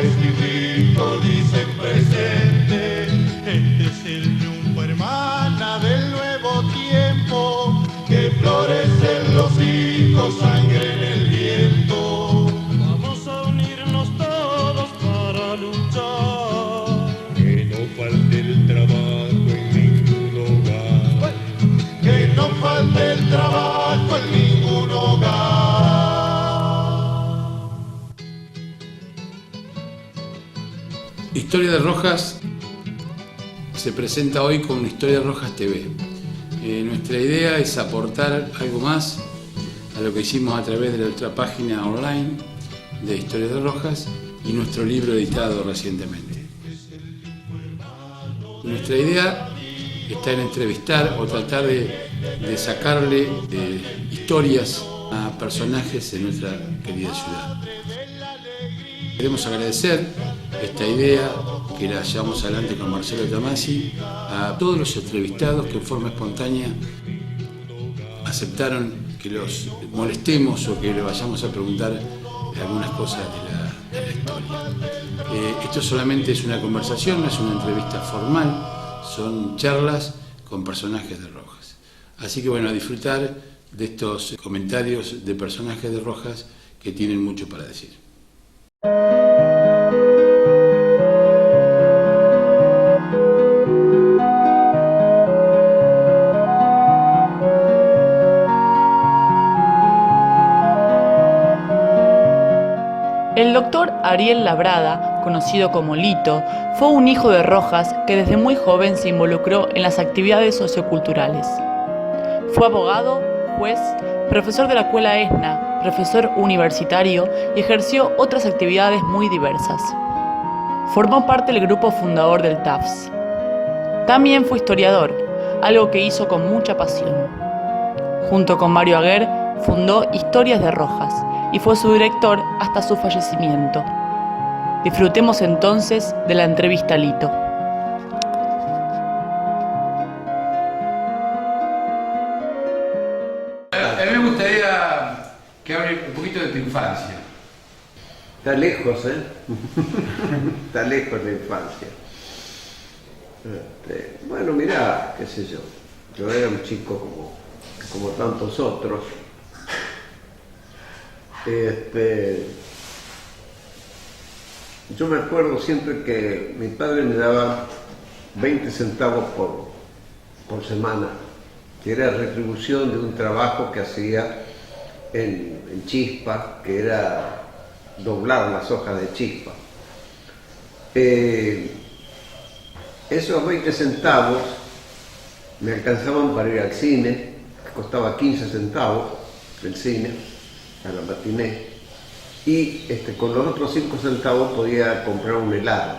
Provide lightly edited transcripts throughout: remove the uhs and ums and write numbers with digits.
vestidito dicen presente. Este es el triunfo, hermana, del nuevo tiempo, que florecen los hijos, sangre en el viento. Vamos a unirnos todos para luchar, que no falte el trabajo en ningún hogar, que no falte el trabajo en ningún hogar. Historia de Rojas se presenta hoy con Historia de Rojas TV. Nuestra idea es aportar algo más a lo que hicimos a través de nuestra página online de Historia de Rojas y nuestro libro editado recientemente. Nuestra idea está en entrevistar o tratar de sacarle historias a personajes de nuestra querida ciudad. Queremos agradecer esta idea que la llevamos adelante con Marcelo Tomasi, a todos los entrevistados que en forma espontánea aceptaron que los molestemos o que le vayamos a preguntar algunas cosas de la historia. Esto solamente es una conversación, no es una entrevista formal, son charlas con personajes de Rojas. Así que bueno, a disfrutar de estos comentarios de personajes de Rojas que tienen mucho para decir. El doctor Ariel Labrada, conocido como Lito, fue un hijo de Rojas que desde muy joven se involucró en las actividades socioculturales. Fue abogado, juez, profesor de la escuela ESNA, profesor universitario y ejerció otras actividades muy diversas. Formó parte del grupo fundador del TAFS. También fue historiador, algo que hizo con mucha pasión. Junto con Mario Aguer, fundó Historias de Rojas y fue su director hasta su fallecimiento. Disfrutemos entonces de la entrevista a Lito. A mí me gustaría que hable un poquito de tu infancia. Está lejos, ¿eh? Está lejos la infancia. Bueno, mirá, qué sé yo. Yo era un chico como tantos otros. Yo me acuerdo siempre que mi padre me daba 20 centavos por semana, que era retribución de un trabajo que hacía en chispa, que era doblar las hojas de chispa. Esos 20 centavos me alcanzaban para ir al cine, que costaba 15 centavos el cine, a la matiné, y con los otros 5 centavos podía comprar un helado.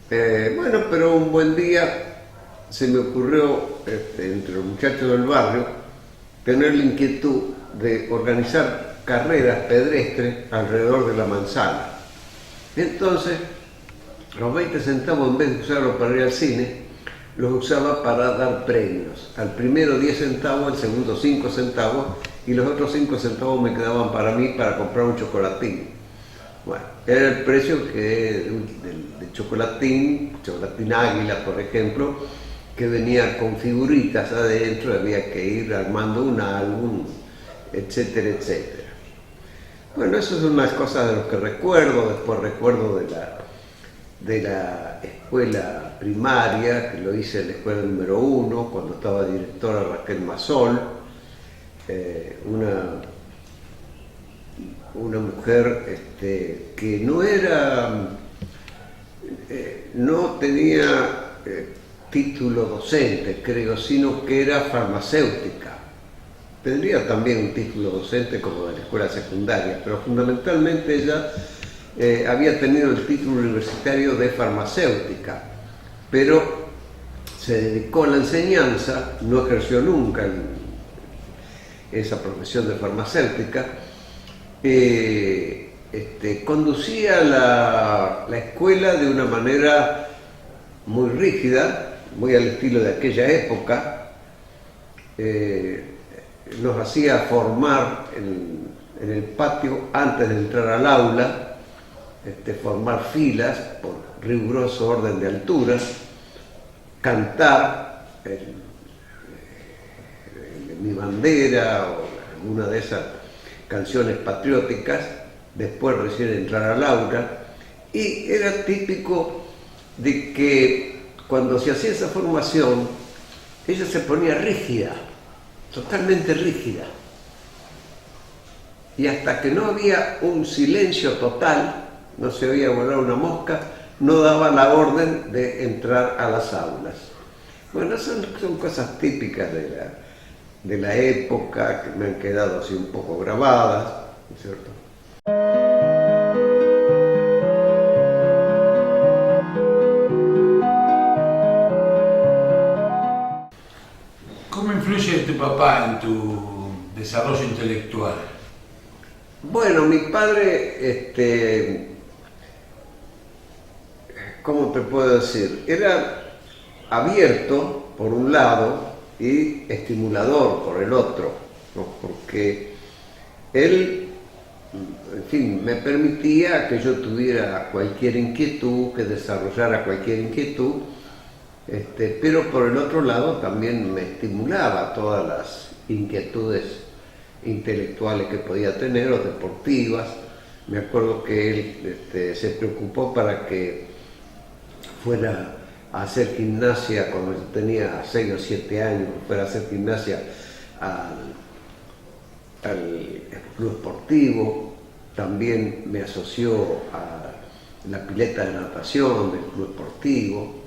Bueno, pero un buen día se me ocurrió, entre los muchachos del barrio, tener la inquietud de organizar carreras pedestres alrededor de la manzana. Entonces, los 20 centavos, en vez de usarlos para ir al cine, los usaba para dar premios. Al primero 10 centavos, al segundo 5 centavos, y los otros 5 centavos me quedaban para mí para comprar un chocolatín. Bueno, era el precio del chocolatín Águila, por ejemplo, que venía con figuritas adentro, había que ir armando un álbum, etcétera, etcétera. Bueno, eso son unas cosas de lo que recuerdo. Después recuerdo de la escuela primaria, que lo hice en la escuela número 1, cuando estaba directora Raquel Masol, una mujer que no tenía título docente, creo, sino que era farmacéutica. Tendría también un título docente como de la escuela secundaria, pero fundamentalmente ella había tenido el título universitario de farmacéutica, pero se dedicó a la enseñanza, no ejerció nunca esa profesión de farmacéutica. Conducía la escuela de una manera muy rígida, muy al estilo de aquella época. Nos hacía formar en el patio antes de entrar al aula, formar filas por riguroso orden de alturas, cantar Mi Bandera o alguna de esas canciones patrióticas, después recién entrar al aula, y era típico de que cuando se hacía esa formación, ella se ponía rígida, totalmente rígida. Y hasta que no había un silencio total, no se oía volar una mosca, no daba la orden de entrar a las aulas. Bueno, son cosas típicas de la época que me han quedado así un poco grabadas, ¿no es cierto? ¿Cómo influye tu papá en tu desarrollo intelectual? Bueno, mi padre, ¿cómo te puedo decir? Era abierto por un lado y estimulador por el otro, ¿no? Porque él, en fin, me permitía que yo tuviera cualquier inquietud, que desarrollara cualquier inquietud, pero por el otro lado también me estimulaba todas las inquietudes intelectuales que podía tener o deportivas. Me acuerdo que él se preocupó para que fuera a hacer gimnasia cuando yo tenía 6 o 7 años, fuera a hacer gimnasia al club esportivo. También me asoció a la pileta de natación del club esportivo.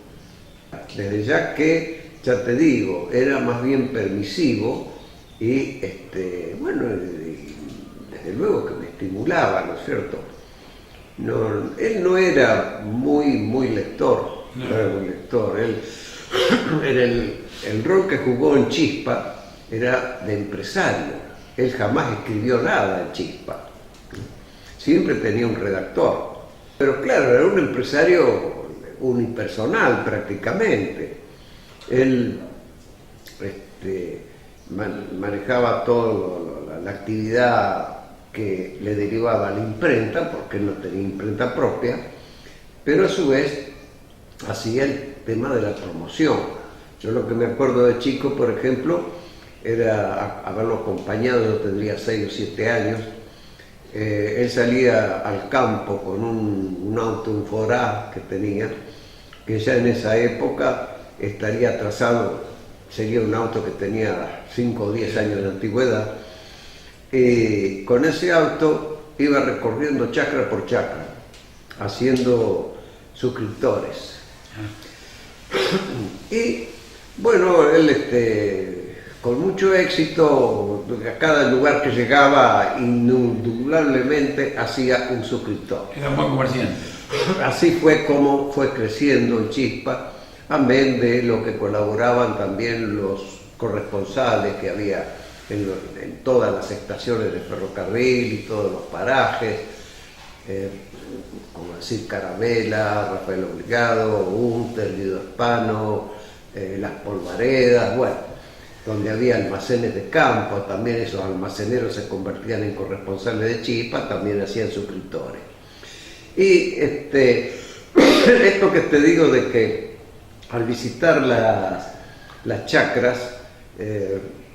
Desde ya que, ya te digo, era más bien permisivo y, bueno, desde luego que me estimulaba, ¿no es cierto? No, él no era muy lector, no era muy lector. Él era el rol que jugó en Chispa era de empresario. Él jamás escribió nada en Chispa. Siempre tenía un redactor. Pero claro, era un empresario unipersonal prácticamente. Él manejaba toda la actividad que le derivaba a la imprenta, porque él no tenía imprenta propia, pero a su vez hacía el tema de la promoción. Yo lo que me acuerdo de chico, por ejemplo, era haberlo acompañado, yo tendría 6 o 7 años. Él salía al campo con un auto, un Forá que tenía, que ya en esa época estaría atrasado, sería un auto que tenía 5 o 10 años de antigüedad. Con ese auto iba recorriendo chacra por chacra, haciendo suscriptores. Y bueno, él con mucho éxito, a cada lugar que llegaba, indudablemente hacía un suscriptor. Era un buen comerciante. Así fue como fue creciendo en Chispa, amén de lo que colaboraban también los corresponsales que había en todas las estaciones de ferrocarril y todos los parajes, como decir Carabela, Rafael Obligado, Unter, Guido Hispano, Las Polvaredas, bueno, donde había almacenes de campo, también esos almaceneros se convertían en corresponsales de Chispa, también hacían suscriptores. Y esto que te digo de que al visitar las chacras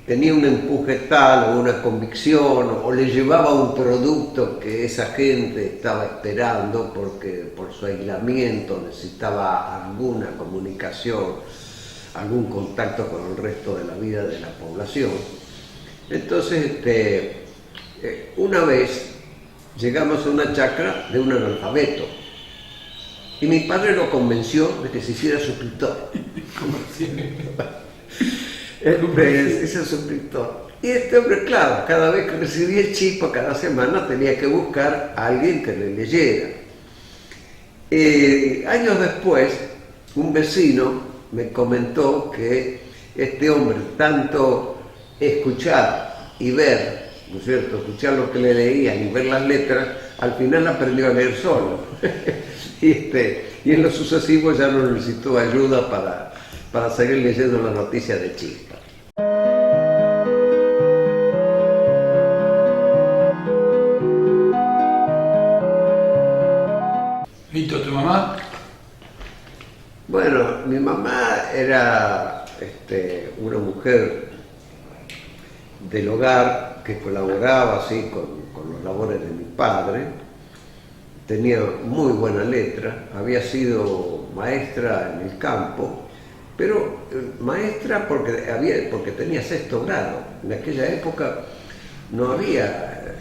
tenía un empuje tal o una convicción o le llevaba un producto que esa gente estaba esperando porque por su aislamiento necesitaba alguna comunicación, algún contacto con el resto de la vida de la población. Entonces, una vez llegamos a una chacra de un analfabeto y mi padre lo convenció de que se hiciera suscriptor. Ese suscriptor. Y este hombre, claro, cada vez que recibía el Chispa, cada semana tenía que buscar a alguien que le leyera. Años después, un vecino me comentó que este hombre, tanto escuchar y ver, ¿no es cierto?, escuchar lo que le leían y ver las letras, al final aprendió a leer solo. y en lo sucesivo ya no necesitó ayuda para seguir leyendo las noticias de Chispa. Lito, ¿tu mamá? Bueno, mi mamá era una mujer del hogar que colaboraba así con los labores de mi padre. Tenía muy buena letra, había sido maestra en el campo, pero maestra porque tenía sexto grado. En aquella época no había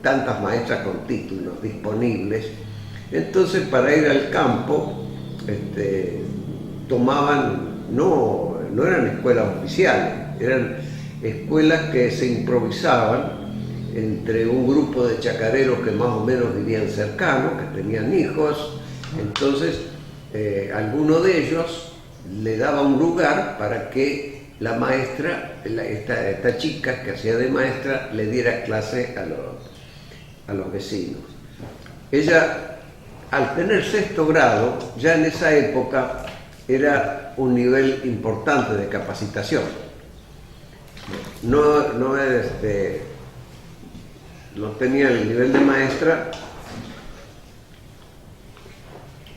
tantas maestras con títulos disponibles. Entonces, para ir al campo tomaban, no eran escuelas oficiales, eran escuelas que se improvisaban entre un grupo de chacareros que más o menos vivían cercanos, que tenían hijos. Entonces alguno de ellos le daba un lugar para que la maestra, esta chica que hacía de maestra, le diera clase a los vecinos. Ella, al tener sexto grado, ya en esa época era un nivel importante de capacitación. No tenía el nivel de maestra,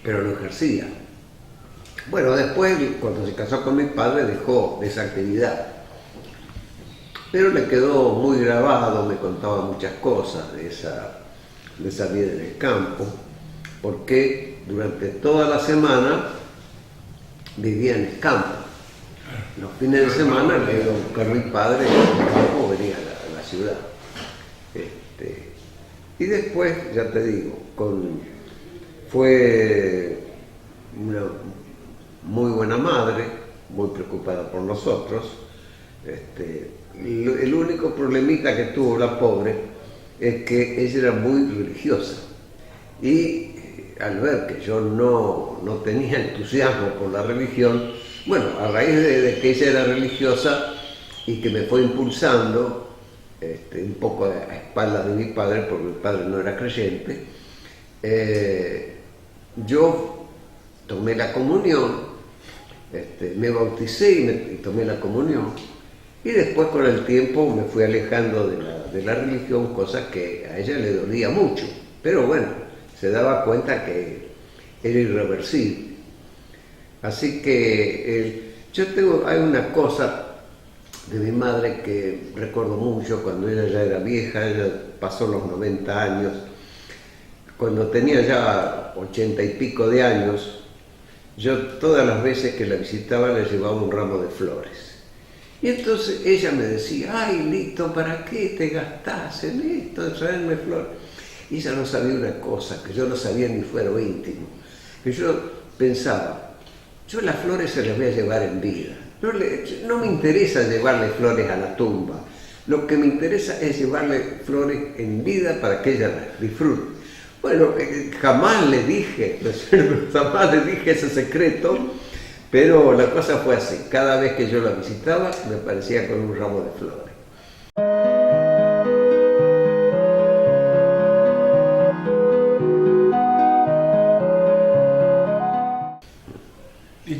pero lo ejercía. Bueno, después, cuando se casó con mi padre, dejó esa actividad. Pero le quedó muy grabado, me contaba muchas cosas de esa vida en el campo, porque durante toda la semana vivía en el campo. Los fines de semana le iba a buscar mi padre en el campo, venía a la ciudad. Y después, ya te digo, fue una muy buena madre, muy preocupada por nosotros. El único problemita que tuvo la pobre es que ella era muy religiosa, y al ver que yo no tenía entusiasmo por la religión, bueno, a raíz de que ella era religiosa y que me fue impulsando un poco a espaldas de mi padre, porque mi padre no era creyente, yo tomé la comunión, me bauticé y tomé la comunión, y después con el tiempo me fui alejando de la religión, cosa que a ella le dolía mucho, pero bueno, se daba cuenta que era irreversible. Así que hay una cosa de mi madre que recuerdo mucho cuando ella ya era vieja. Ella pasó los 90 años, cuando tenía ya 80 y pico de años. Yo todas las veces que la visitaba le llevaba un ramo de flores. Y entonces ella me decía: ay, Lito, ¿para qué te gastás en esto de traerme flores? Y ella no sabía una cosa, que yo no sabía ni fuero íntimo, que yo pensaba: yo las flores se las voy a llevar en vida. No me interesa llevarle flores a la tumba. Lo que me interesa es llevarle flores en vida para que ella las disfrute. Bueno, jamás le dije ese secreto, pero la cosa fue así. Cada vez que yo la visitaba, me aparecía con un ramo de flores.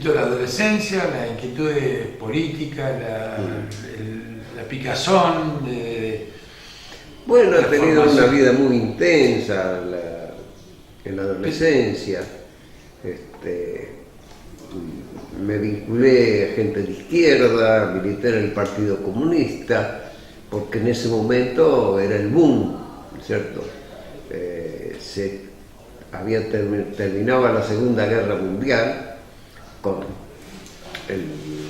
La adolescencia, la inquietud política, la picazón. Bueno, he tenido una vida muy intensa en la adolescencia. Me vinculé a gente de izquierda, milité en el Partido Comunista, porque en ese momento era el boom, ¿cierto? Terminaba la Segunda Guerra Mundial, con el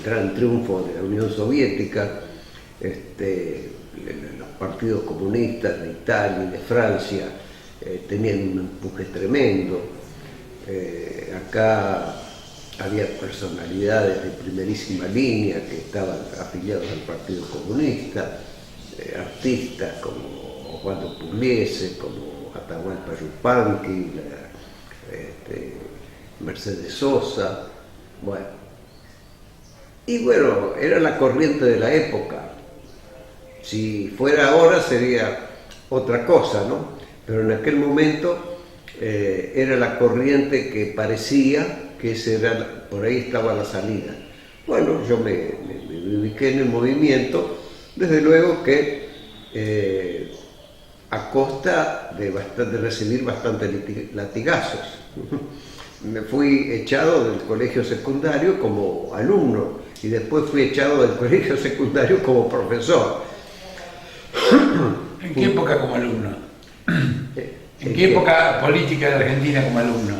gran triunfo de la Unión Soviética. Los partidos comunistas de Italia y de Francia tenían un empuje tremendo. Acá había personalidades de primerísima línea que estaban afiliados al Partido Comunista, artistas como Osvaldo Pugliese, como Atahualpa Yupanqui, Mercedes Sosa. Bueno, y bueno, era la corriente de la época. Si fuera ahora sería otra cosa, ¿no? Pero en aquel momento era la corriente que parecía que por ahí estaba la salida. Bueno, yo me ubiqué en el movimiento. Desde luego que a costa de recibir bastantes latigazos. Me fui echado del colegio secundario como alumno y después fui echado del colegio secundario como profesor. ¿En qué época como alumno? ¿En qué época política de Argentina como alumno?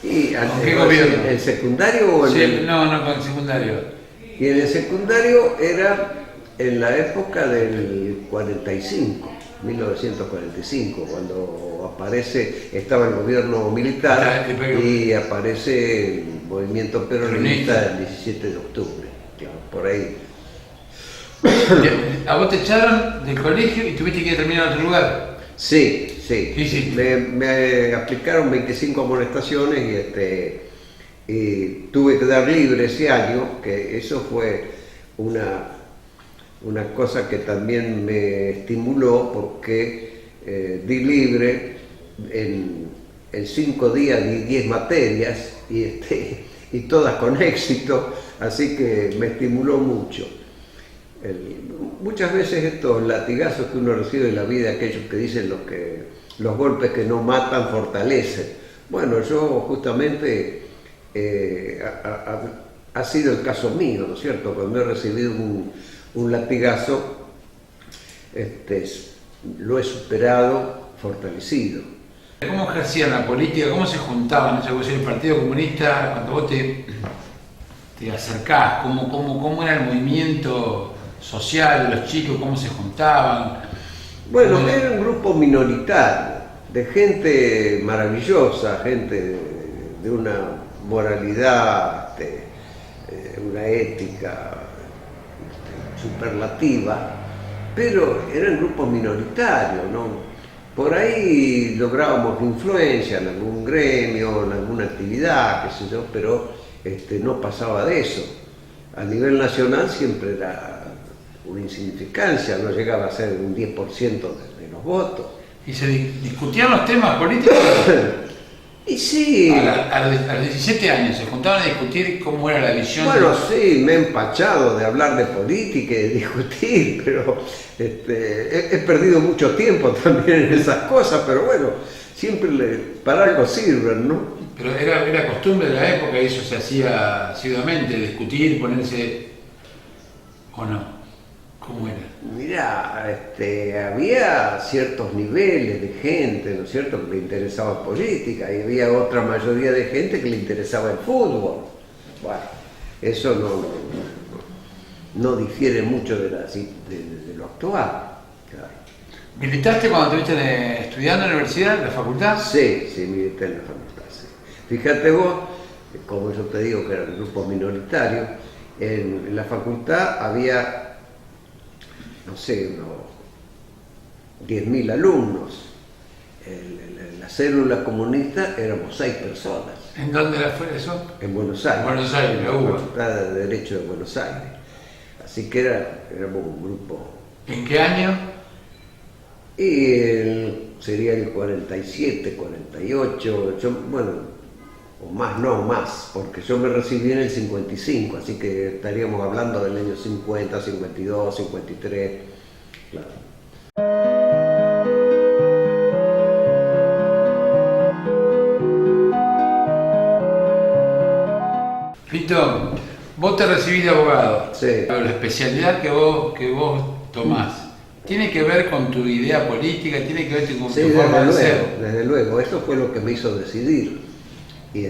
¿Y ¿Con qué gobierno? ¿El secundario o el...? No, con el secundario. Y en el secundario era en la época del 45, 1945, cuando estaba el gobierno militar y aparece el movimiento peronista el 17 de octubre, claro, por ahí. ¿A vos te echaron del colegio y tuviste que terminar en otro lugar? Sí. Sí. Me aplicaron 25 amonestaciones y tuve que dar libre ese año, que eso fue una cosa que también me estimuló porque di libre en 5 días, di 10 materias y todas con éxito, así que me estimuló mucho. Muchas veces estos latigazos que uno recibe en la vida, aquellos que dicen los golpes que no matan fortalecen. Bueno, yo justamente ha sido el caso mío, ¿no es cierto? Cuando he recibido un latigazo, lo he superado fortalecido. ¿Cómo ejercían la política? ¿Cómo se juntaban? El Partido Comunista, cuando vos te acercás, ¿cómo era el movimiento social de los chicos? ¿Cómo se juntaban? Bueno, era un grupo minoritario, de gente maravillosa, gente de una moralidad, una ética superlativa, pero eran grupos minoritarios, ¿no? Por ahí lográbamos influencia en algún gremio, en alguna actividad, qué sé yo, pero no pasaba de eso. A nivel nacional siempre era una insignificancia, no llegaba a ser un 10% de los votos. ¿Y se discutían los temas políticos? Y sí. A los 17 años se juntaban a discutir cómo era la visión. Bueno, sí, me he empachado de hablar de política y de discutir, pero he perdido mucho tiempo también en esas cosas, pero bueno, siempre para algo sirven, ¿no? Pero era costumbre de la época, eso se hacía asiduamente, discutir, ponerse, ¿o no? ¿Cómo era? Mirá, había ciertos niveles de gente, ¿no es cierto?, que le interesaba política, y había otra mayoría de gente que le interesaba el fútbol. Bueno, eso no difiere mucho de lo actual. Claro. ¿Militaste cuando estuviste estudiando en la universidad, en la facultad? Sí, milité en la facultad, sí. Fíjate vos, como yo te digo que era un grupo minoritario, en la facultad había, no sé, unos 10.000 alumnos. En la célula comunista éramos 6 personas. ¿En dónde fue eso? En Buenos Aires. En Buenos Aires, la UBA. Facultad de Derecho de Buenos Aires. Así que éramos un grupo. ¿En qué año? Y sería el 47, 48, o más, porque yo me recibí en el 55, así que estaríamos hablando del año 50, 52, 53, claro. Fito, vos te recibís de abogado. Sí. Pero la especialidad que vos tomás, ¿tiene que ver con tu idea política? ¿Tiene que ver con tu forma de ser? Desde luego, eso fue lo que me hizo decidir. Y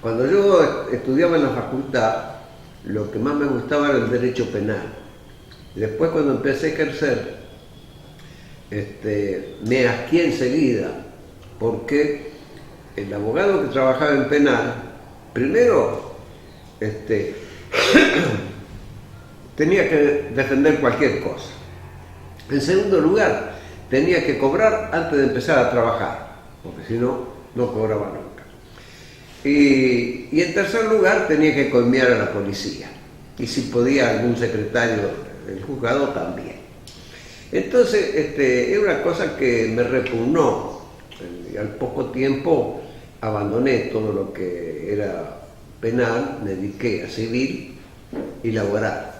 cuando yo estudiaba en la facultad, lo que más me gustaba era el derecho penal. Después, cuando empecé a ejercer, me asqué enseguida, porque el abogado que trabajaba en penal, primero, tenía que defender cualquier cosa. En segundo lugar, tenía que cobrar antes de empezar a trabajar, porque si no, no cobraba nunca. Y en tercer lugar, tenía que coimear a la policía. Y si podía, algún secretario del juzgado también. Entonces, es una cosa que me repugnó. Y al poco tiempo abandoné todo lo que era penal, me dediqué a civil y laboral.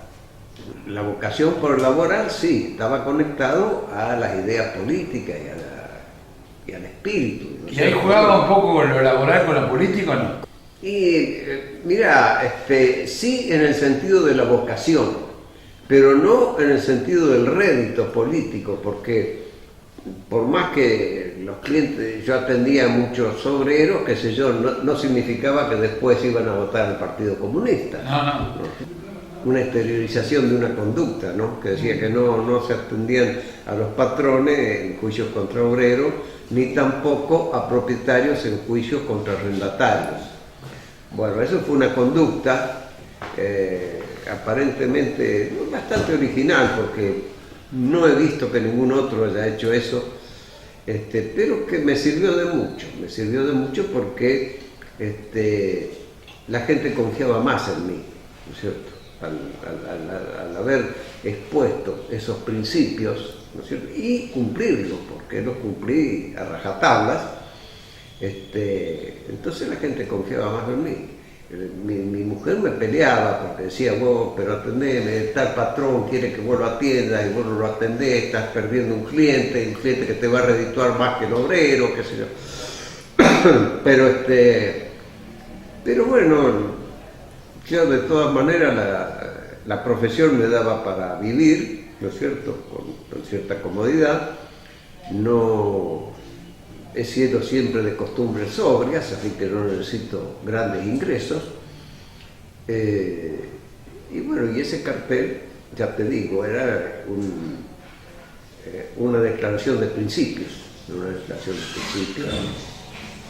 la vocación por el laboral sí, estaba conectado a las ideas políticas y al espíritu. ¿No? ¿Y ahí jugaba un poco con lo laboral, con lo político o no? Y mira, sí en el sentido de la vocación, pero no en el sentido del rédito político, porque por más que los clientes, yo atendía a muchos obreros, qué sé yo, no significaba que después iban a votar al Partido Comunista. No. Una exteriorización de una conducta, ¿no? Que decía que no se atendían a los patrones en juicios contra obreros, ni tampoco a propietarios en juicios contra arrendatarios. Bueno, eso fue una conducta aparentemente bastante original, porque no he visto que ningún otro haya hecho eso, pero que me sirvió de mucho porque la gente confiaba más en mí, ¿no es cierto? Al haber expuesto esos principios, ¿no es cierto? Y cumplirlos, porque los cumplí a rajatablas, entonces la gente confiaba más en mí. Mi mujer me peleaba porque decía, vos, pero atendeme, tal patrón quiere que vos lo atiendas y vos no lo atendés, estás perdiendo un cliente que te va a redituar más que el obrero, qué sé yo. Pero bueno, yo de todas maneras la profesión me daba para vivir, ¿no es cierto?, con cierta comodidad. No he sido siempre de costumbres sobrias, así que no necesito grandes ingresos. Y bueno, y ese cartel, ya te digo, era una declaración de principios,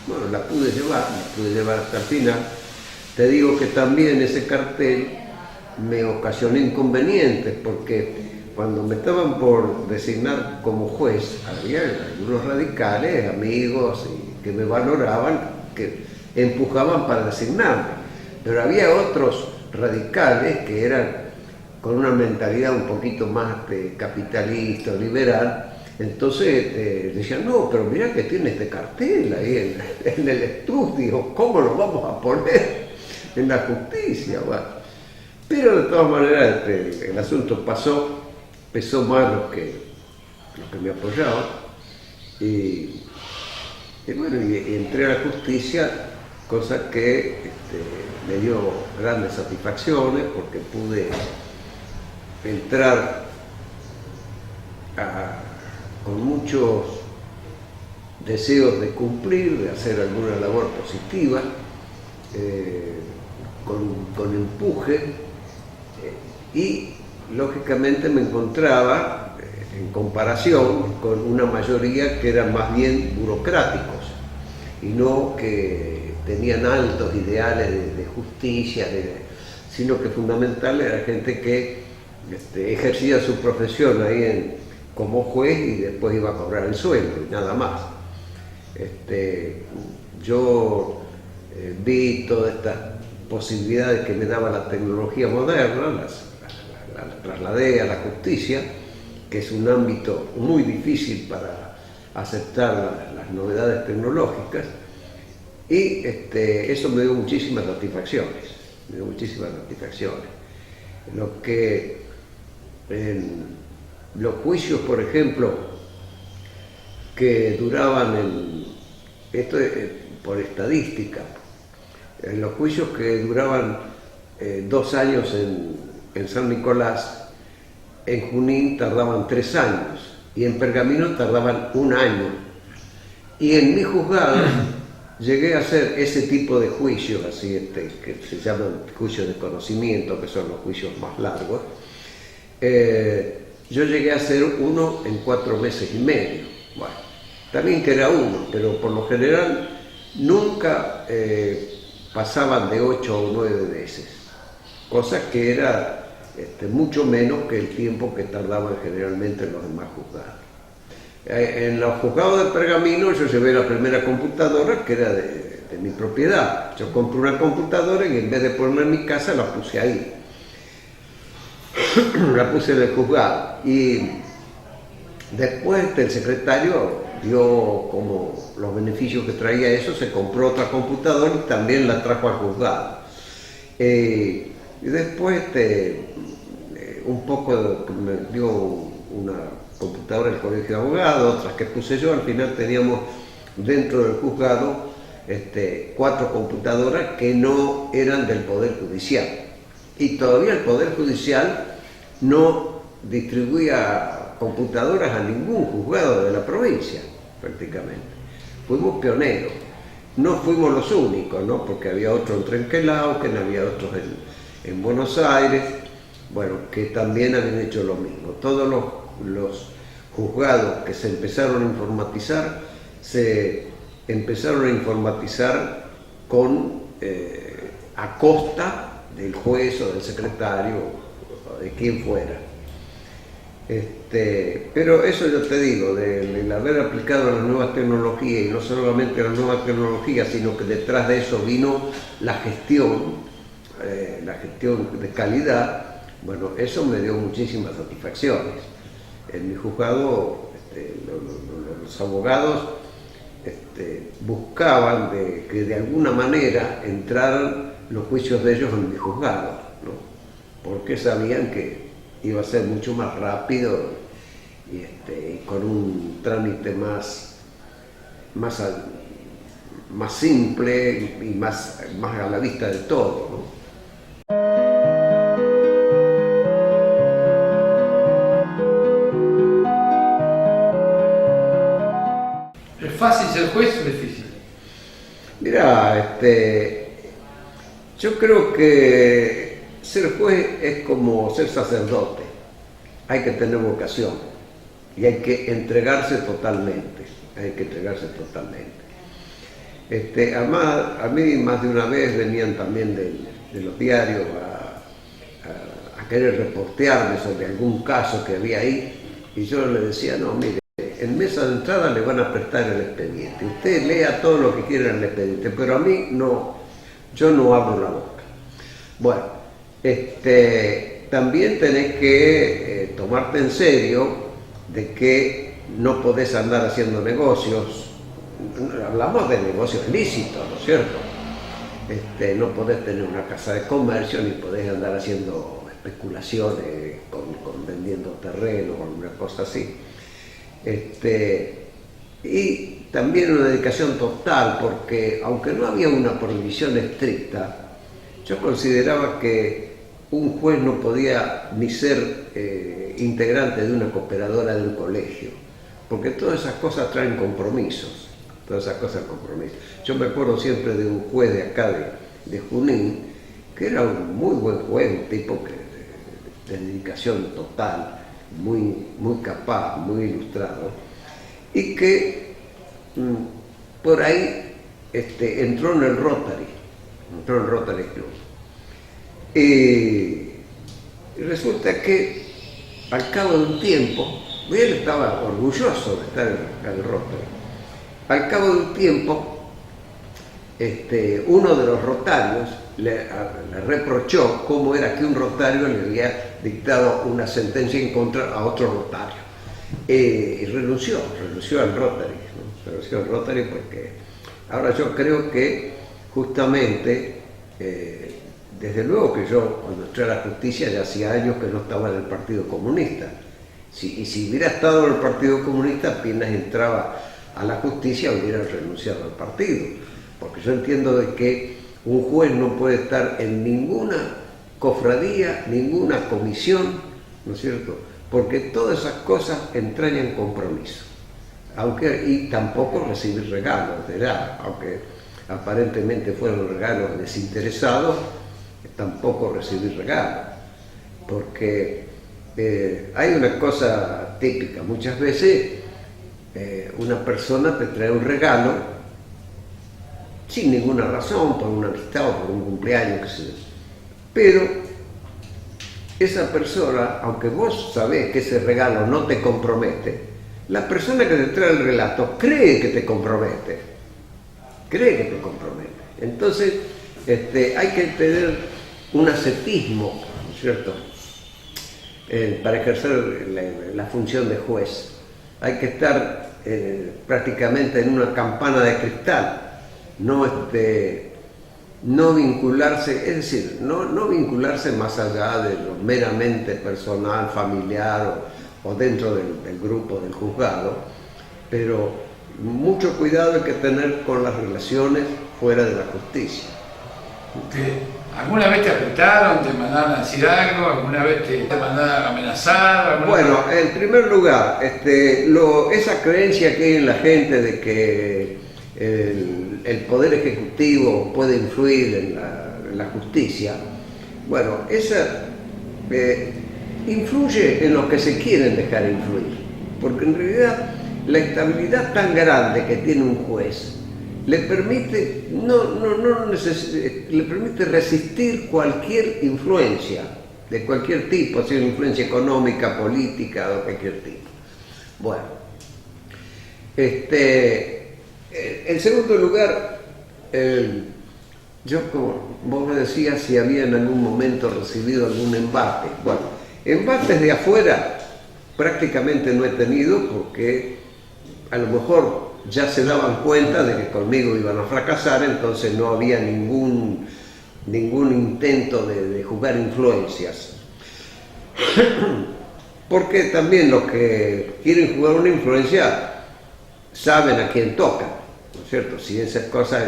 Bueno, la pude llevar hasta el final. Te digo que también ese cartel me ocasionó inconvenientes, porque cuando me estaban por designar como juez, había algunos radicales, amigos, que me valoraban, que empujaban para designarme. Pero había otros radicales que eran con una mentalidad un poquito más capitalista, liberal. Entonces decían, no, pero mira que tiene este cartel ahí en el estudio, ¿cómo lo vamos a poner en la justicia? Bueno, pero de todas maneras el asunto pesó más lo que me apoyaban, y bueno, y entré a la justicia, cosa que me dio grandes satisfacciones, porque pude entrar con muchos deseos de cumplir, de hacer alguna labor positiva, con empuje, y lógicamente me encontraba en comparación con una mayoría que eran más bien burocráticos y no que tenían altos ideales de justicia, sino que fundamental era gente que ejercía su profesión ahí como juez y después iba a cobrar el sueldo y nada más. Yo vi todas estas posibilidades que me daba la tecnología moderna, las trasladé a la justicia, que es un ámbito muy difícil para aceptar las novedades tecnológicas, y eso me dio muchísimas satisfacciones. Lo que los juicios, por ejemplo, que duraban, esto es por estadística, los juicios que duraban 2 años en San Nicolás, en Junín tardaban 3 años, y en Pergamino tardaban 1 año. Y en mi juzgado llegué a hacer ese tipo de juicios, así que se llaman juicios de conocimiento, que son los juicios más largos. Yo llegué a hacer uno en 4 meses y medio. Bueno, también que era uno, pero por lo general nunca pasaban de 8 o 9 meses, cosa que era mucho menos que el tiempo que tardaban generalmente en los demás juzgados. En los juzgados de Pergamino yo llevé la primera computadora, que era de mi propiedad. Yo compré una computadora y en vez de ponerla en mi casa la puse ahí. La puse en el juzgado. Y después el secretario vio como los beneficios que traía eso, se compró otra computadora y también la trajo al juzgado. Y después un poco me dio una computadora del Colegio de Abogados, otras que puse yo. Al final teníamos dentro del juzgado 4 computadoras que no eran del Poder Judicial. Y todavía el Poder Judicial no distribuía computadoras a ningún juzgado de la provincia, prácticamente. Fuimos pioneros. No fuimos los únicos, ¿no? Porque había otros en Trenquelauquen, había otros en Buenos Aires, bueno, que también habían hecho lo mismo. Todos los juzgados que se empezaron a informatizar, se empezaron a informatizar a costa del juez o del secretario o de quien fuera. Pero eso yo te digo, del haber aplicado las nuevas tecnologías, y no solamente las nuevas tecnologías, sino que detrás de eso vino la gestión de calidad. Bueno, eso me dio muchísimas satisfacciones. En mi juzgado, los abogados buscaban que de alguna manera entraran los juicios de ellos en mi juzgado, ¿no? Porque sabían que iba a ser mucho más rápido y con un trámite más simple y más a la vista de todo, ¿no? ¿Es fácil ser juez o difícil? Mirá, yo creo que ser juez es como ser sacerdote. Hay que tener vocación y hay que entregarse totalmente. Además, a mí más de una vez venían también de los diarios a querer reportearme sobre algún caso que había ahí, y yo le decía, no, mire, en mesa de entrada le van a prestar el expediente. Usted lea todo lo que quiera en el expediente, pero a mí no, yo no abro la boca. Bueno, también tenés que tomarte en serio de que no podés andar haciendo negocios. Hablamos de negocios lícitos, ¿no es cierto? No podés tener una casa de comercio ni podés andar haciendo especulaciones vendiendo terreno o alguna cosa así. Y también una dedicación total, porque aunque no había una prohibición estricta, yo consideraba que un juez no podía ni ser integrante de una cooperadora de un colegio, porque todas esas cosas traen compromisos. Yo me acuerdo siempre de un juez de acá, de Junín, que era un muy buen juez, un tipo de dedicación total, muy capaz, muy ilustrado, y que por ahí entró en el Rotary Club. Y resulta que al cabo de un tiempo, él estaba orgulloso de estar en el Rotary. Al cabo de un tiempo, uno de los rotarios le reprochó cómo era que un rotario le había dictado una sentencia en contra a otro rotario. Y renunció al Rotary, ¿no? Renunció al Rotary porque ahora yo creo que justamente, desde luego que yo cuando entré a la justicia ya hacía años que no estaba en el Partido Comunista. Y si hubiera estado en el Partido Comunista, apenas entraba a la justicia hubiera renunciado al partido, porque yo entiendo de que un juez no puede estar en ninguna cofradía, ninguna comisión, ¿no es cierto?, porque todas esas cosas entrañan compromiso, y tampoco recibir regalos de nada, aunque aparentemente fueron regalos desinteresados, tampoco recibir regalos, porque hay una cosa típica, muchas veces una persona te trae un regalo sin ninguna razón, por una amistad o por un cumpleaños, qué sé yo. Pero esa persona, aunque vos sabés que ese regalo no te compromete, la persona que te trae el relato cree que te compromete. Entonces, hay que tener un ascetismo, ¿no es cierto?, para ejercer la función de juez. Hay que estar prácticamente en una campana de cristal, no no vincularse, es decir, no vincularse más allá de lo meramente personal, familiar o dentro del grupo del juzgado, pero mucho cuidado hay que tener con las relaciones fuera de la justicia. ¿Alguna vez te apretaron, te mandaron a decir algo? ¿Alguna vez te mandaron a amenazar? Bueno, en primer lugar, esa creencia que hay en la gente de que el Poder Ejecutivo puede influir en la justicia, bueno, esa influye en los que se quieren dejar influir, porque en realidad la estabilidad tan grande que tiene un juez le permite, le permite resistir cualquier influencia, de cualquier tipo, sea una influencia económica, política, de cualquier tipo. Bueno, en segundo lugar, yo, como vos me decías, si había en algún momento recibido algún embate. Bueno, embates de afuera prácticamente no he tenido, porque a lo mejor ya se daban cuenta de que conmigo iban a fracasar, entonces no había ningún intento de jugar influencias. Porque también los que quieren jugar una influencia saben a quién tocan, ¿no es cierto? Si esa persona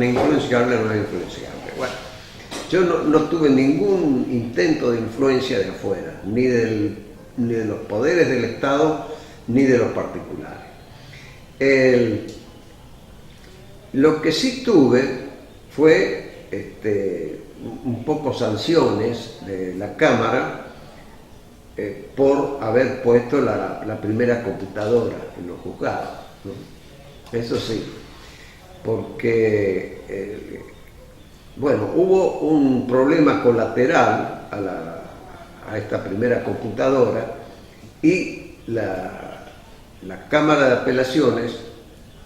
es influenciable o no es influenciable. Bueno, yo no tuve ningún intento de influencia de afuera, ni de los poderes del Estado, ni de los particulares. Lo que sí tuve fue un poco sanciones de la Cámara por haber puesto la primera computadora en los juzgados, ¿no? Eso sí, porque bueno, hubo un problema colateral a esta primera computadora, y la Cámara de Apelaciones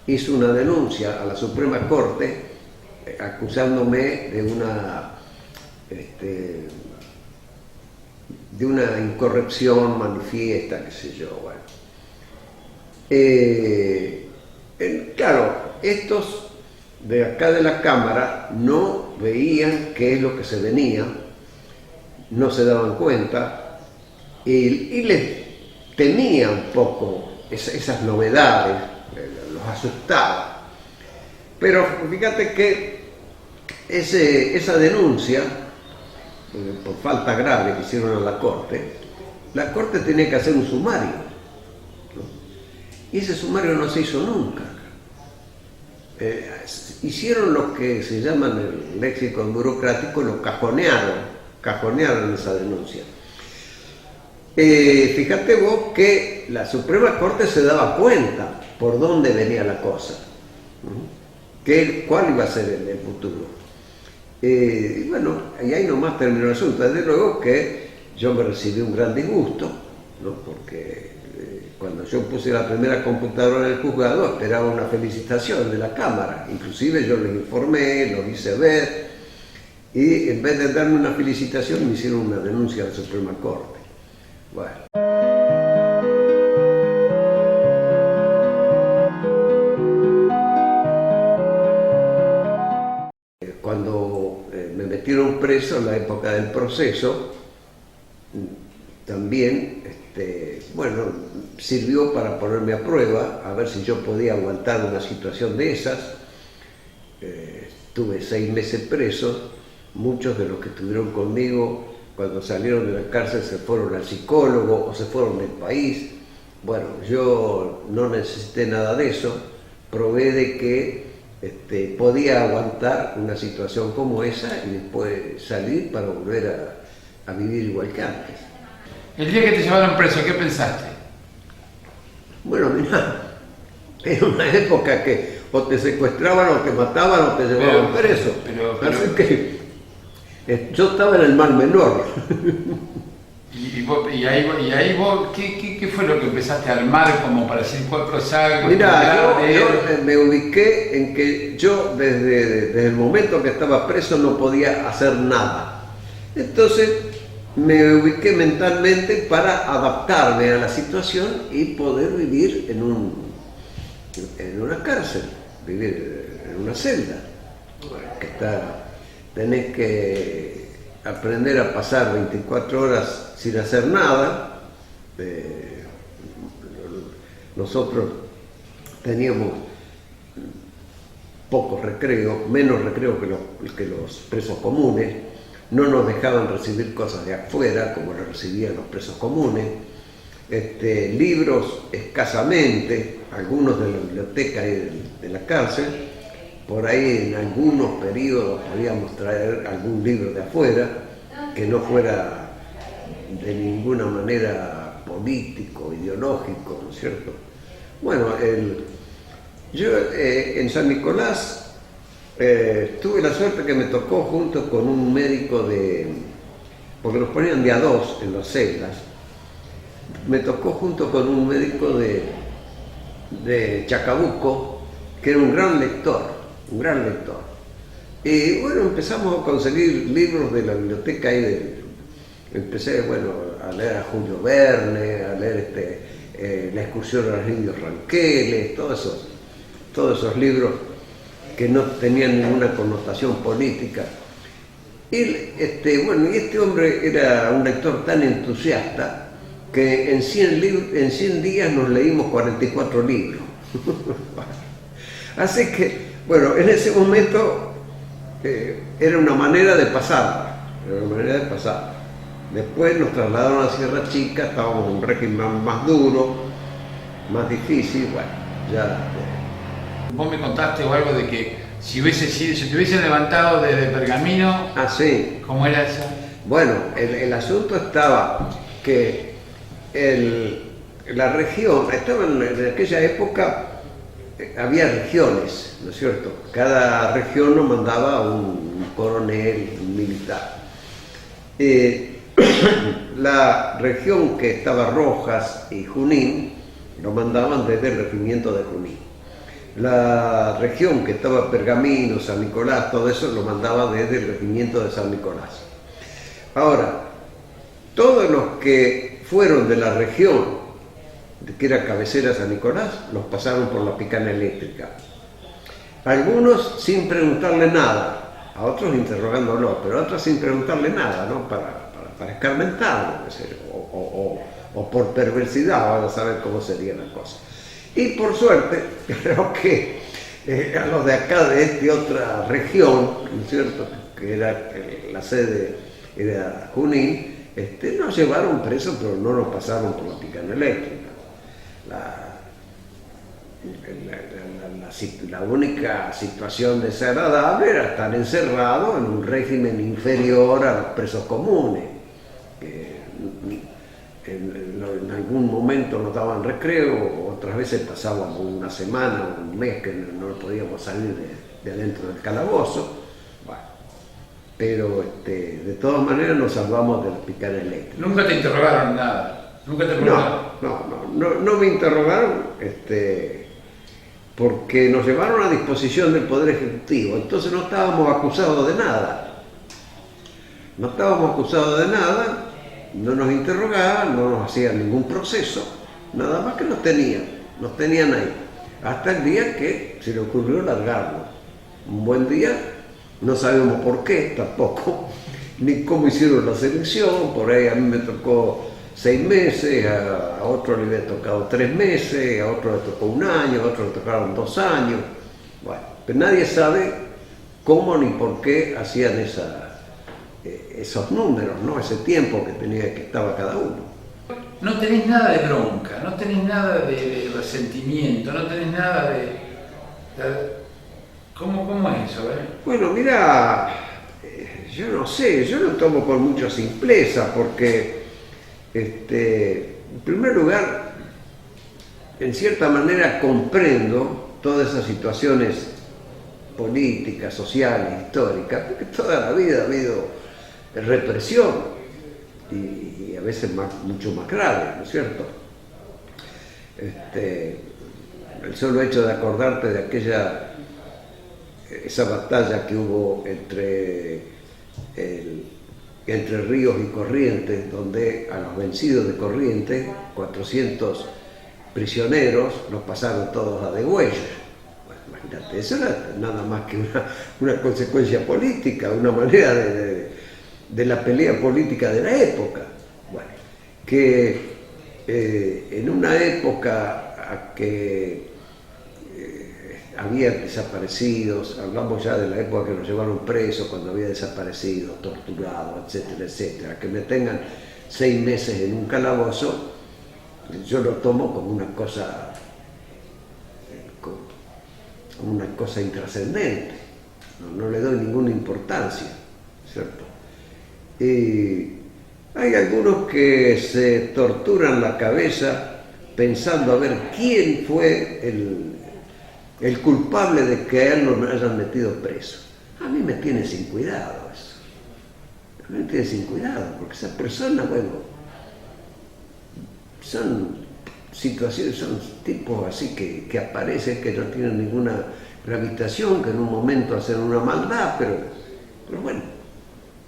hizo una denuncia a la Suprema Corte acusándome de una incorrección manifiesta, qué sé yo. Bueno. Claro, estos de acá de la Cámara no veían qué es lo que se venía, no se daban cuenta, y les temía un poco esas novedades, los asustaba. Pero fíjate que esa denuncia, por falta grave que hicieron a la Corte tenía que hacer un sumario, ¿no? Y ese sumario no se hizo nunca. Hicieron lo que se llama en el léxico burocrático, lo cajonearon esa denuncia. Fíjate vos que la Suprema Corte se daba cuenta por dónde venía la cosa, ¿no? Cuál iba a ser el futuro. Y bueno, y ahí nomás terminó el asunto. Desde luego que yo me recibí un gran disgusto, ¿no? Porque cuando yo puse la primera computadora en el juzgado esperaba una felicitación de la Cámara. Inclusive yo les informé, los hice ver, y en vez de darme una felicitación me hicieron una denuncia a la Suprema Corte. Bueno. Cuando me metieron preso en la época del proceso, también, bueno, sirvió para ponerme a prueba, a ver si yo podía aguantar una situación de esas. Estuve 6 meses preso. Muchos de los que estuvieron conmigo cuando salieron de la cárcel se fueron al psicólogo o se fueron del país. Bueno, yo no necesité nada de eso, probé de que podía aguantar una situación como esa y después salir para volver a vivir igual que antes. El día que te llevaron preso, ¿qué pensaste? Bueno, mirá, era una época que o te secuestraban o te mataban o te llevaban preso. Así que yo estaba en el mal menor. Y ahí vos, ¿qué fue lo que empezaste a armar como para decir cuatro sacos? Mirá, yo me ubiqué en que yo desde el momento que estaba preso no podía hacer nada. Entonces me ubiqué mentalmente para adaptarme a la situación y poder vivir en una cárcel, vivir en una celda que está tenés que aprender a pasar 24 horas sin hacer nada. Nosotros teníamos pocos recreos, menos recreos que los presos comunes. No nos dejaban recibir cosas de afuera como lo recibían los presos comunes. Libros escasamente, algunos de la biblioteca y de la cárcel. Por ahí en algunos periodos podíamos traer algún libro de afuera que no fuera de ninguna manera político, ideológico, ¿no es cierto? Bueno, yo en San Nicolás tuve la suerte que me tocó junto con un médico porque nos ponían de a dos en las celdas, me tocó junto con un médico de Chacabuco, que era un gran lector. Y bueno, empezamos a conseguir libros de la biblioteca y empecé, bueno, a leer a Julio Verne, a leer La excursión a los indios ranqueles, todos esos libros que no tenían ninguna connotación política. Bueno, y este hombre era un lector tan entusiasta que en 100 días nos leímos 44 libros. Así que, bueno, en ese momento era una manera de pasar. Después nos trasladaron a Sierra Chica, estábamos en un régimen más duro, más difícil, bueno, ya... Vos me contaste o algo de que si te hubiesen levantado desde Pergamino... Ah, sí. ¿Cómo era eso? Bueno, el asunto estaba que la región, en aquella época había regiones, ¿no es cierto? Cada región nos mandaba un coronel, un militar. La región que estaba Rojas y Junín lo mandaban desde el regimiento de Junín. La región que estaba Pergamino, San Nicolás, todo eso lo mandaba desde el regimiento de San Nicolás. Ahora, todos los que fueron de la región que era cabecera San Nicolás, los pasaron por la picana eléctrica. Algunos sin preguntarle nada, a otros interrogándolo, pero a otros sin preguntarle nada, ¿no? Para escarmentarlo, o por perversidad, van a saber cómo sería la cosa. Y por suerte, creo que a los de acá, de esta otra región, ¿no es cierto?, que era la sede, era Junín, nos llevaron presos, pero no nos pasaron por la picana eléctrica. La única situación desagradable era estar encerrado en un régimen inferior a los presos comunes. En algún momento nos daban recreo, otras veces pasábamos una semana, un mes que no podíamos salir de adentro del calabozo. Bueno, pero de todas maneras nos salvamos de la picana eléctrica. ¿Nunca te interrogaron nada? ¿Nunca te preguntaron? No me interrogaron, porque nos llevaron a disposición del Poder Ejecutivo, entonces no estábamos acusados de nada. No nos interrogaban, no nos hacían ningún proceso, nada más que nos tenían ahí, hasta el día que se le ocurrió largarnos. Un buen día, no sabemos por qué tampoco, ni cómo hicieron la selección, por ahí a mí me tocó 6 meses, a otro le había tocado 3 meses, a otro le tocó 1 año, a otro le tocaron 2 años. Bueno, pero nadie sabe cómo ni por qué hacían esos números, ¿no? Ese tiempo que estaba cada uno. No tenés nada de bronca, no tenés nada de resentimiento, no tenés nada de... ¿Cómo es eso? Bueno, mira, yo no sé, yo lo tomo con mucha simpleza porque, en primer lugar, en cierta manera comprendo todas esas situaciones políticas, sociales, históricas, porque toda la vida ha habido represión y a veces mucho más grave, ¿no es cierto? El solo hecho de acordarte de esa batalla que hubo entre Ríos y Corrientes, donde a los vencidos de Corrientes, 400 prisioneros, los pasaron todos a degüello. Bueno, imagínate, eso era nada más que una consecuencia política, una manera de la pelea política de la época. Bueno, que en una época a que había desaparecidos, hablamos ya de la época que nos llevaron presos, cuando había desaparecidos, torturados, etcétera, etcétera, que me tengan 6 meses en un calabozo, yo lo tomo como una cosa intrascendente, no le doy ninguna importancia, ¿cierto? Y hay algunos que se torturan la cabeza pensando a ver quién fue el culpable de que a él lo hayan metido preso. A mí me tiene sin cuidado eso. A mí me tiene sin cuidado, porque esas personas, bueno, son situaciones, son tipos así que aparecen, que no tienen ninguna gravitación, que en un momento hacen una maldad, pero bueno,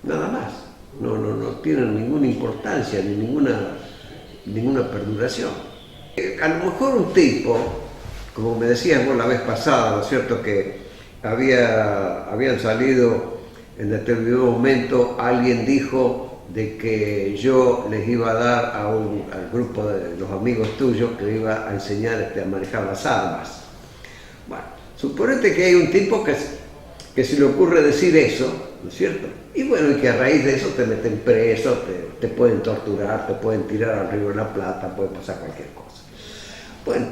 nada más. No tienen ninguna importancia ni ninguna perduración. A lo mejor un tipo, como me decías vos la vez pasada, ¿no es cierto?, que habían salido en determinado momento, alguien dijo de que yo les iba a dar al grupo de los amigos tuyos que me iba a enseñar a manejar las armas. Bueno, suponete que hay un tipo que se le ocurre decir eso, ¿no es cierto? Y bueno, y que a raíz de eso te meten preso, te pueden torturar, te pueden tirar al Río de la Plata, puede pasar cualquier cosa. Bueno,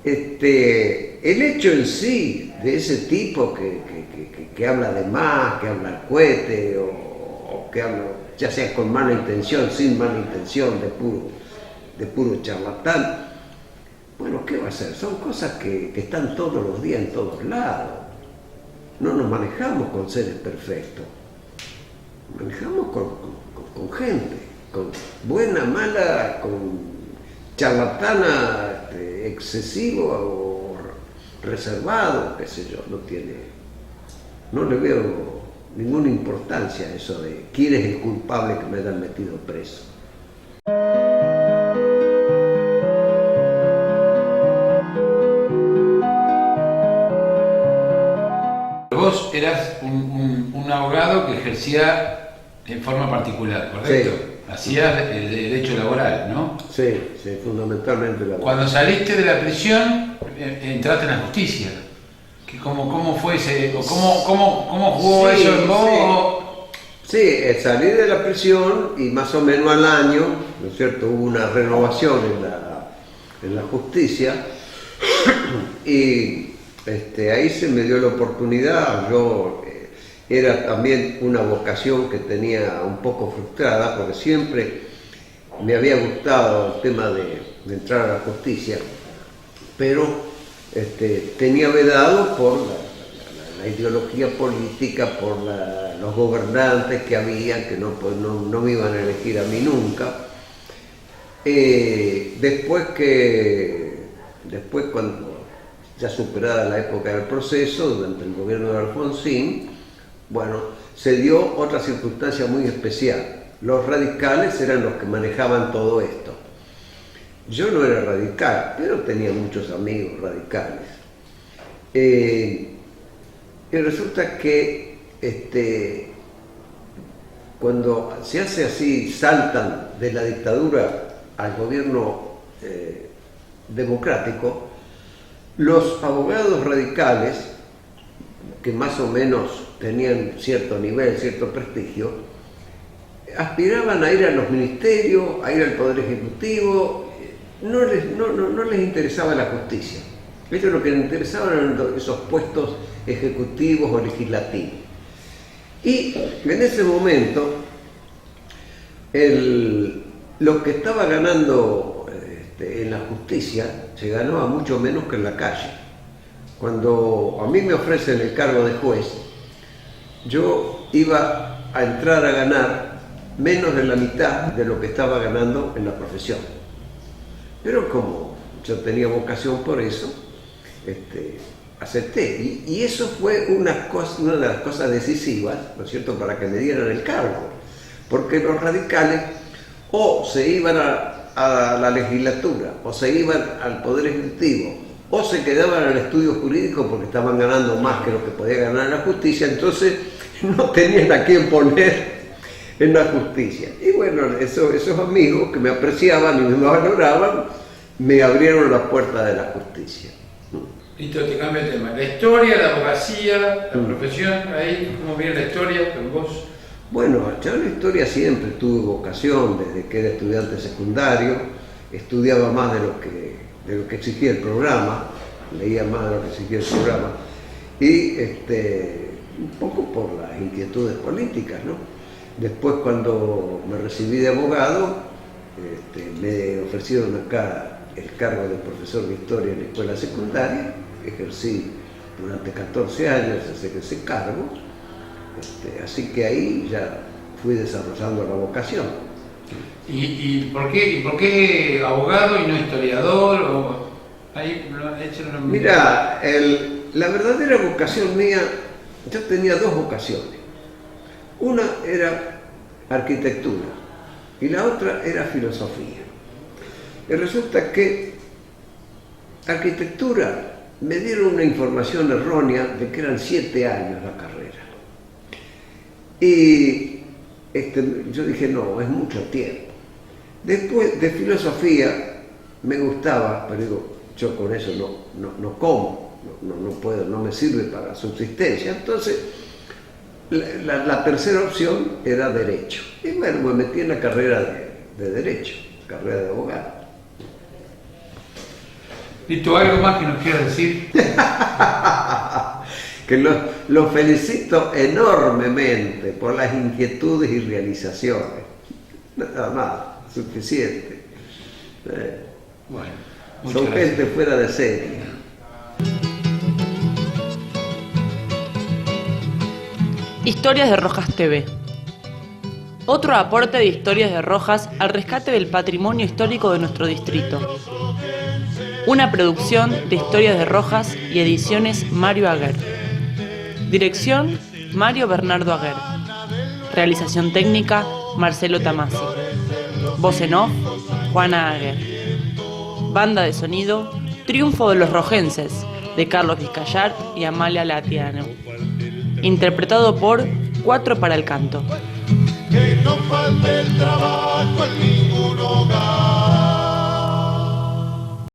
el hecho en sí de ese tipo que habla de más, que habla al cohete, o que habla, ya sea con mala intención, sin mala intención, de puro charlatán, bueno, ¿qué va a hacer? Son cosas que están todos los días en todos lados. No nos manejamos con seres perfectos, manejamos con gente, con buena, mala, con charlatana, excesivo o reservado, qué sé yo, no le veo ninguna importancia a eso de quién es el culpable que me hayan metido preso. Vos eras un abogado que ejercía en forma particular, ¿correcto? Sí. Hacías el derecho laboral, ¿no? Sí, fundamentalmente laboral. Cuando saliste de la prisión, entraste en la justicia. ¿Cómo fue ese? ¿Cómo jugó eso en vos? Sí, salí de la prisión y más o menos al año, ¿no es cierto?, hubo una renovación en la justicia y ahí se me dio la oportunidad. Yo era también una vocación que tenía un poco frustrada, porque siempre me había gustado el tema de entrar a la justicia, pero tenía vedado por la ideología política, por los gobernantes que había, que no me iban a elegir a mí nunca. Después cuando ya superada la época del proceso, durante el gobierno de Alfonsín, bueno, se dio otra circunstancia muy especial. Los radicales eran los que manejaban todo esto. Yo no era radical, pero tenía muchos amigos radicales. Y resulta que cuando se hace así, saltan de la dictadura al gobierno democrático, los abogados radicales, que más o menos tenían cierto nivel, cierto prestigio, aspiraban a ir a los ministerios, a ir al Poder Ejecutivo. No les interesaba la justicia. Ellos lo que les interesaban eran esos puestos ejecutivos o legislativos. Y en ese momento, lo que estaba ganando en la justicia se ganaba mucho menos que en la calle. Cuando a mí me ofrecen el cargo de juez, yo iba a entrar a ganar menos de la mitad de lo que estaba ganando en la profesión. Pero como yo tenía vocación por eso, acepté. Y eso fue una de las cosas decisivas, ¿no es cierto?, para que me dieran el cargo. Porque los radicales o se iban a la legislatura o se iban al Poder Ejecutivo o se quedaban en el estudio jurídico porque estaban ganando más que lo que podía ganar en la justicia, entonces no tenían a quién poner en la justicia. Y bueno, esos amigos que me apreciaban y me valoraban, me abrieron las puertas de la justicia. Listo, te cambio de tema. La historia, la abogacía, la profesión, ahí, ¿cómo viene la historia con vos? Bueno, yo en la historia siempre tuve vocación, desde que era estudiante secundario, estudiaba más de lo que exigía el programa, leía más de lo que exigía el programa, y un poco por las inquietudes políticas, ¿no? Después, cuando me recibí de abogado, me ofrecieron acá el cargo de profesor de historia en la escuela secundaria, ejercí durante 14 años ese cargo, así que ahí ya fui desarrollando la vocación. ¿Y por qué abogado y no historiador? Mira, la verdadera vocación mía, yo tenía dos vocaciones. Una era arquitectura y la otra era filosofía. Y resulta que arquitectura me dieron una información errónea de que eran 7 años la carrera. Y yo dije, no, es mucho tiempo. Después de filosofía me gustaba, pero digo, yo con eso no como, no puedo, no me sirve para subsistencia. Entonces, la tercera opción era derecho. Y bueno, me metí en la carrera de derecho, carrera de abogado. ¿Listo? ¿Algo más que nos quieras decir? Que lo felicito enormemente por las inquietudes y realizaciones. Nada más, suficiente. Bueno, son gente fuera de serie. Historias de Rojas TV. Otro aporte de Historias de Rojas al rescate del patrimonio histórico de nuestro distrito. Una producción de Historias de Rojas y Ediciones Mario Aguer. Dirección, Mario Bernardo Aguer. Realización técnica, Marcelo Tamasi. Voz en off, Juana Aguer. Banda de sonido, Triunfo de los Rojenses, de Carlos Vizcayart y Amalia Latiano. Interpretado por Cuatro para el Canto. Que no falte el trabajo en ningún hogar.